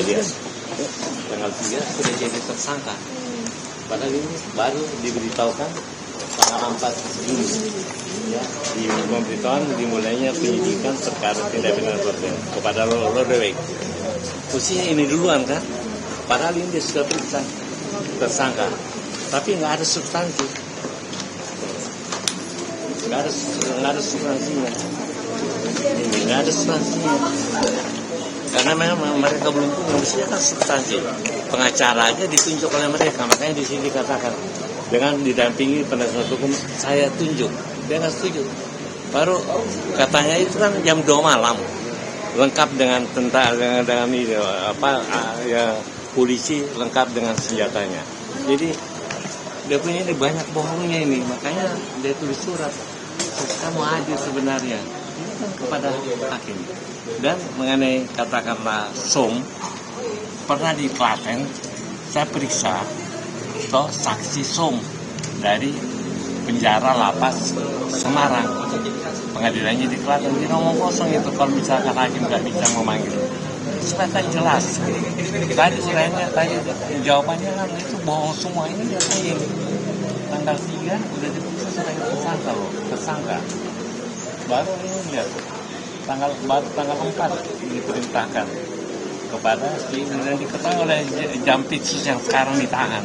dia tanggal 3 sudah jadi tersangka. Padahal ini baru diberitahukan tanggal 4 Juni. Ya, di pemberitahuan dimulainya penyidikan perkara tindak pidana korupsi kepada Lodewijk. Posisinya ini duluan kan, padahal ini dia sudah periksa tersangka, tapi nggak ada substansi, nggak ada substansinya, nggak ada substansinya, karena memang mereka belum punya, mestinya kan substansi. Pengacara aja ditunjuk oleh mereka, makanya di sini dikatakan dengan didampingi penasihat hukum saya tunjuk. Dia nggak setuju. Baru katanya itu kan jam 2 malam, lengkap dengan tentara dengan ini ya, polisi lengkap dengan senjatanya. Jadi dia punya ini banyak bohongnya ini, makanya dia tulis surat. Kamu adil sebenarnya ini kan kepada hakim. Dan mengenai katakanlah SOM, pernah di Klaten saya periksa saksi SOM dari penjara lapas Semarang, pengadilannya di Klaten, di nomor kosong itu kalau misalkan hakim nggak bisa memanggil. Supaya kan jelas. Tadi jawabannya kan itu bohong semua. Ini dia ini tanggal 3 udah diperiksa sebagai tersangka loh, tersangka. Baru ini lihat tanggal 4 diperintahkan kepada dan diketahui oleh Jampitsus yang sekarang ditahan.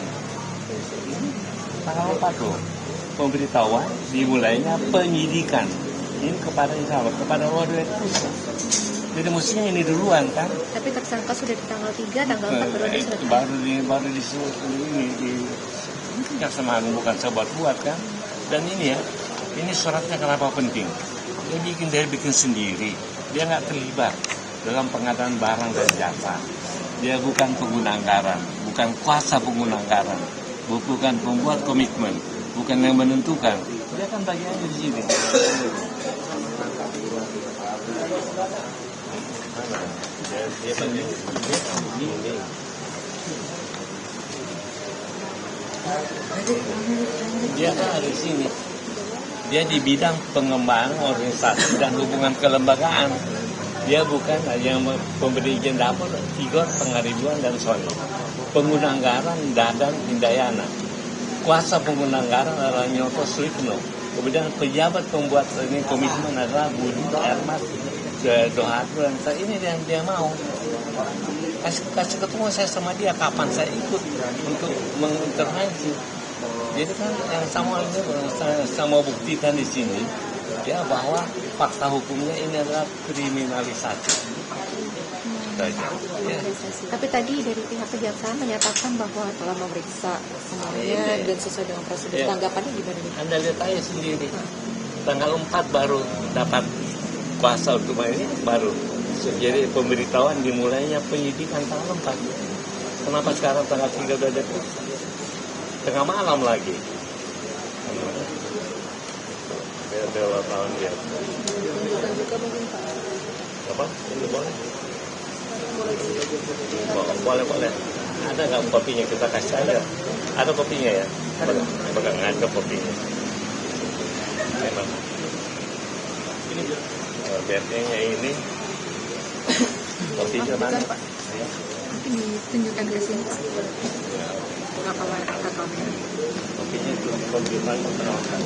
Tanggal 4 tuh pemberitahuan dimulainya penyidikan ini kepada kepada Lodewijk Pusat. Jadi mestinya ini duluan kan. Tapi tersangka sudah di tanggal 3, tanggal 4 baru diserahkan. Baru disuruh ini kejaksaan agung, bukan saya buat kan. Dan ini ya, ini suratnya kenapa penting? Dia bikin sendiri. Dia nggak terlibat dalam pengadaan barang dan jasa. Dia bukan pengguna anggaran, bukan kuasa pengguna anggaran, bukan pembuat komitmen, bukan yang menentukan. Dia kan bagiannya di sini. Dia kan ada di sini. Dia di bidang pengembangan organisasi dan hubungan kelembagaan. Dia bukan yang pemberi izin dapur, Tigor, Pengaribuan, dan Sony. Pengguna anggaran Dadan Hindayana. Kuasa pengguna anggaran adalah Nyoto Suikno. Kemudian pejabat pembuat ini komitmen adalah Budi Ermat Dohadro. Dan ini yang dia mau. Kasih ketemu saya sama dia, kapan saya ikut untuk mengintervensi. Jadi kan yang saya mau buktikan di sini ya bahwa fakta hukumnya ini adalah kriminalisasi. Ya. Tapi tadi dari pihak kejaksaan menyatakan bahwa telah memeriksa semuanya dan sesuai dengan prosedur. Tanggapannya gimana nih? Anda lihat aja sendiri. Tanggal 4 baru dapat kuasa untuk ini baru. Jadi pemberitahuan dimulainya penyidikan tanggal 4. Kenapa sekarang tanggal 3 udah diperiksa? Tengah malam lagi. Bela tahun dia. Apa? Ini boleh? Boleh. Ada nggak kopinya, kita kasih aja. Ada kopinya ya? Ada ngaco kopinya. Memang. BRT-nya ini. Kopinya mana? Mungkin ditunjukkan ke sini. Berapa warga kamera? Kopinya itu komputer menerangkan.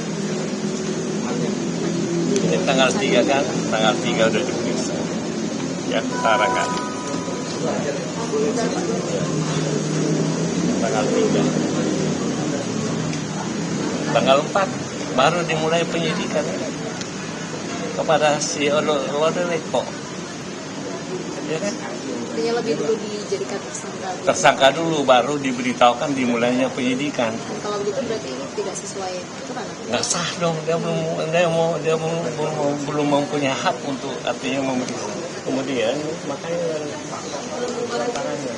Ini tanggal 3 kan? Tanggal 3 udah diperiksa. Ya, setara kan? Tanggal 3. Tanggal 4 baru dimulai penyidikan kepada si Lodewijk kok. Ya kan? Artinya lebih dulu dijadikan tersangka. Tersangka dulu, baru diberitahukan dimulainya penyidikan. Kalau begitu berarti ini tidak sesuai aturan. Nggak sah dong, dia belum mempunyai hak untuk artinya memeriksa. Kemudian makanya tangannya.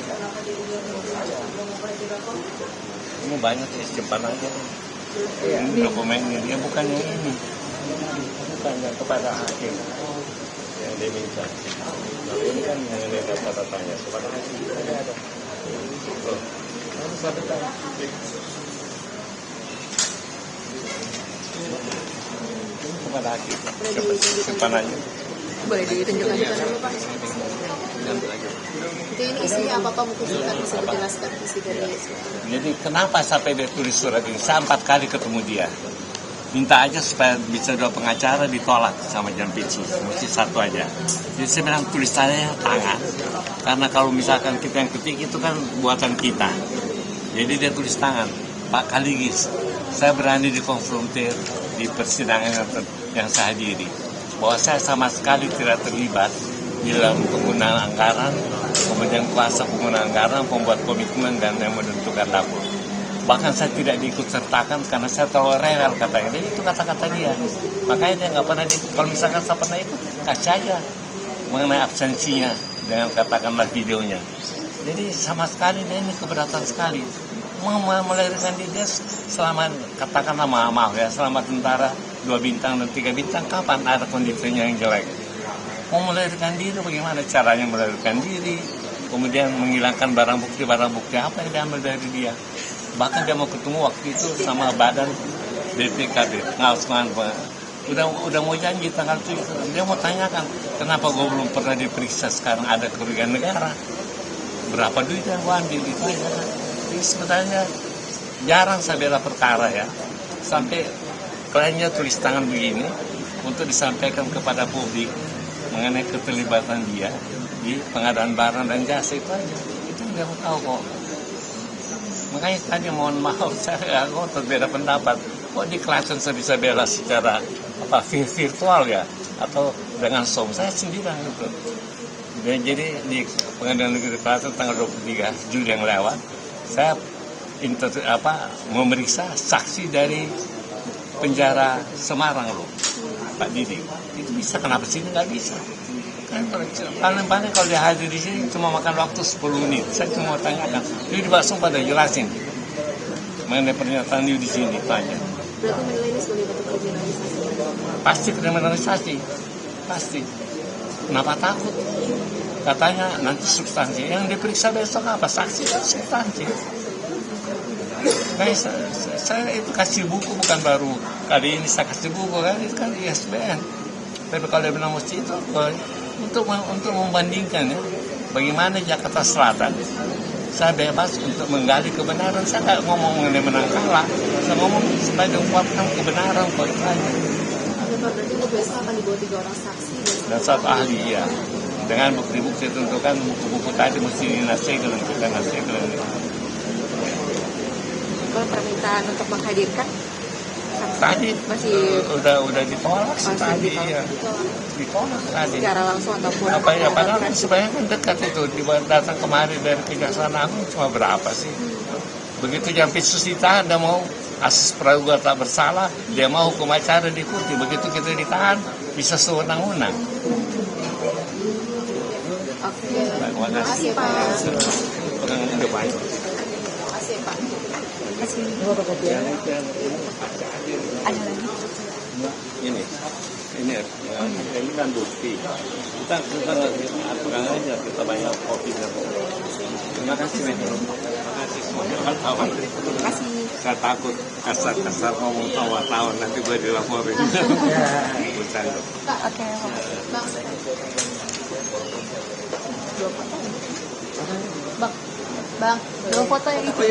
Ini banyak ya, simpan aja. Ini dokumennya, dia bukan yang ini. Bukan yang kepada hakim yang dia minta. Kalau ini kan mengenai data-datanya kepada hakim ada. Harus ada data. Ini kepada hakim. Simpanannya. Boleh ditunjukkan juga dulu Pak. Itu ini isinya apa Pak, mungkin kita bisa dijelaskan isi dari Jadi kenapa sampai dia tulis surat ini? Saya 4 kali ketemu dia. Minta aja supaya bisa 2 pengacara, ditolak sama Jampitsus. Mesti 1 aja. Jadi saya bilang tulisannya tangan. Karena kalau misalkan kita yang ketik itu kan buatan kita. Jadi dia tulis tangan. Pak Kaligis, saya berani dikonfrontir di persidangan yang saya hadiri. Bahwa saya sama sekali tidak terlibat di dalam penggunaan anggaran, kemudian kuasa penggunaan anggaran, pembuat komitmen, dan yang menentukan dapur. Bahkan saya tidak diikut sertakan karena saya terlalu rewel katanya. Jadi itu kata-kata dia. Makanya dia nggak pernah diikut. Kalau misalkan saya pernah ikut, kasih aja mengenai absensinya dengan katakanlah videonya. Jadi sama sekali dia ini keberatan sekali. Mau melahirkan dia selama katakanlah maaf ya, selama tentara 2 bintang dan 3 bintang, kapan ada kondisinya yang jelek? Mau melahirkan diri, bagaimana caranya melahirkan diri? Kemudian menghilangkan barang bukti apa yang diambil dari dia. Bahkan dia mau ketemu waktu itu sama badan BPKB, udah mau janji tanggal 7. Dia mau tanyakan, kenapa gue belum pernah diperiksa, sekarang ada kerugian negara, berapa duit yang gue ambil, itu aja. Jadi sebenarnya jarang saya bela perkara ya, sampai kliennya tulis tangan begini untuk disampaikan kepada publik mengenai keterlibatan dia di pengadaan barang dan jasa, itu aja. Itu dia mau tahu kok. Makanya tadi mohon maaf, saya nggak beda pendapat. Kok di Klaten saya bisa bela secara virtual ya, atau dengan Zoom? Saya sendirian gitu. Dan jadi di Pengadilan Negeri Klaten tanggal 23 Juli yang lewat, saya memeriksa saksi dari penjara Semarang loh, Pak Didi. Itu bisa, kenapa sini nggak bisa? Kan paling-paling kalau dia hadir di sini cuma makan waktu 10 menit. Saya cuma tanyakan, jadi langsung pada jelasin mengenai pernyataan dia di sini, tanya. Berarti menilai ini sebagai bentuk kriminalisasi? Pasti kriminalisasi, pasti. Kenapa takut? Katanya nanti substansi yang diperiksa besok apa? Saksi dan substansi. Nah, saya itu kasih buku, bukan baru kali ini saya kasih buku kan, itu kan ISBN. Tapi kalau dia bilang mesti itu untuk membandingkan ya, bagaimana Jakarta Selatan, saya bebas untuk menggali kebenaran. Saya nggak ngomong mengenai menang kalah, saya ngomong supaya diungkapkan kebenaran kok, itu aja. Berarti untuk besok akan dibawa 3 orang saksi Dan 1 ahli ya, dengan bukti-bukti tentukan buku-buku tadi mesti dinasihkan, kita nasihkan. Kalau permintaan untuk menghadirkan Tadi masih udah ditolak sih tadi ya. Ditolak tadi. secara langsung ataupun Apa ya, padahal kan sebenarnya kan dekat itu, datang kemari dari Kejaksaan Agung cuma berapa sih? Begitu Jampitsus ditahan, dia mau asas praduga tak bersalah, dia mau hukum acara diikuti. Begitu kita ditahan, bisa sewenang-wenang. Oke. Terima kasih Pak. Pegang udah baik. Terima kasih Pak. Terima kasih. Ada lagi? Ini kan bukti. Kita pegang aja, kita banyak kopi dan terima kasih. Terima kasih semua wartawan. Terima kasih. Saya takut kasar ngomong sama wartawan, nanti gue dilaporin. Bercanda. Oke. Bang, 2 foto yang itu.